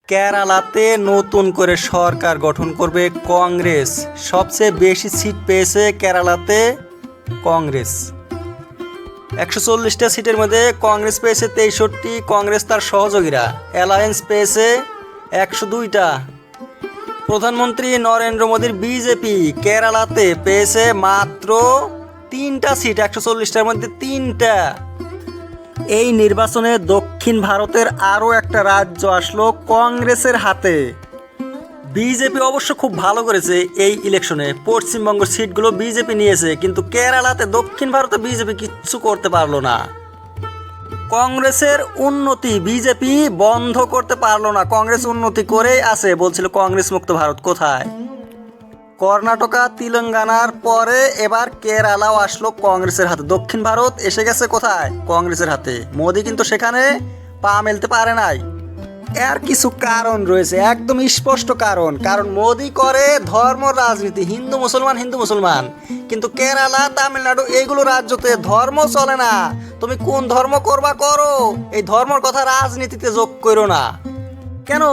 কেরালাতে নতুন করে সরকার গঠন করবে কংগ্রেস। সবচেয়ে বেশি সিট পেয়েছে কেরালাতে কংগ্রেস। 140টা সিটের মধ্যে কংগ্রেস পেয়েছে 63, কংগ্রেস তার সহযোগীরা অ্যালায়েন্স পেয়েছে 102টা। প্রধানমন্ত্রী নরেন্দ্র মোদীর বিজেপি কেরালাতে পেয়েছে মাত্র 3টা সিট, 140টার মধ্যে 3টা। এই নির্বাচনে দক্ষিণ ভারতের আরও একটা রাজ্য আসলো কংগ্রেসের হাতে। বিজেপি অবশ্য খুব ভালো করেছে এই ইলেকশনে, পশ্চিমবঙ্গের সিটগুলো বিজেপি নিয়েছে, কিন্তু কেরালাতে দক্ষিণ ভারতে বিজেপি কিচ্ছু করতে পারলো না। কংগ্রেসের উন্নতি বিজেপি বন্ধ করতে পারলো না। কংগ্রেস উন্নতি করেই আছে, বলছিল কংগ্রেস মুক্ত ভারত কোথায়। কর্ণাটকা তেলেঙ্গানার পরে এবার কেরালাও আসলো কংগ্রেসের হাতে। দক্ষিণ ভারত এসে গেছে কোথায়? কংগ্রেসের হাতে। মোদি কিন্তু সেখানে পা মেলতে পারে নাই। এর কিছু কারণ রয়েছে, একদম স্পষ্ট কারণ মোদি করে ধর্ম রাজনীতি, হিন্দু মুসলমান। কিন্তু কেরালা তামিলনাড়ু এইগুলো রাজ্যতে ধর্ম চলে না। তুমি কোন ধর্ম করবা করো, এই ধর্মর কথা রাজনীতিতে যোগ করো না। কেন?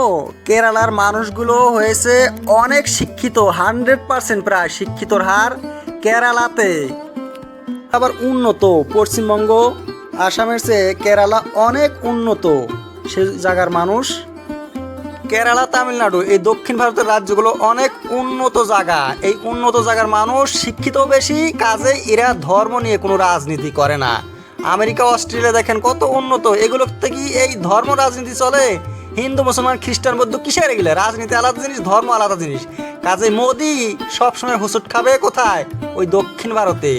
কেরালার মানুষগুলো হয়েছে অনেক শিক্ষিত, 100% প্রায় শিক্ষিতর হার কেরালাতে। আবার উন্নত, পশ্চিমবঙ্গ আসামের চেয়ে কেরালা অনেক উন্নত। সে জায়গার মানুষ, কেরালা তামিলনাড়ু এই দক্ষিণ ভারতের রাজ্যগুলো অনেক উন্নত জায়গা। এই উন্নত জায়গার মানুষ শিক্ষিত বেশি, কাজে এরা ধর্ম নিয়ে কোনো রাজনীতি করে না। আমেরিকা অস্ট্রেলিয়া দেখেন কত উন্নত, এগুলোতে কি এই ধর্ম রাজনীতি চলে? হিন্দু মুসলমান খ্রিস্টান বৌদ্ধ কিসের এগুলো? রাজনীতি আলাদা জিনিস, ধর্ম আলাদা জিনিস। কাজে মোদি সবসময় হুসুট খাবে কোথায়? ওই দক্ষিণ ভারতে।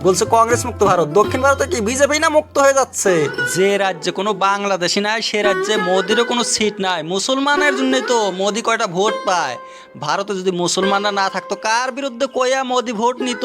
বলছে কংগ্রেস মুক্ত ভারত, দক্ষিণ ভারতে কি বিজেপি না মুক্ত হয়ে যাচ্ছে? যে রাজ্যে কোনো বাংলাদেশি নাই সে রাজ্যে মোদিরও কোনো সিট নাই। মুসলমানের জন্যই তো মোদি কয়টা ভোট পায়। ভারতে যদি মুসলমানরা না থাকতো কার বিরুদ্ধে কইয়া মোদি ভোট নিত?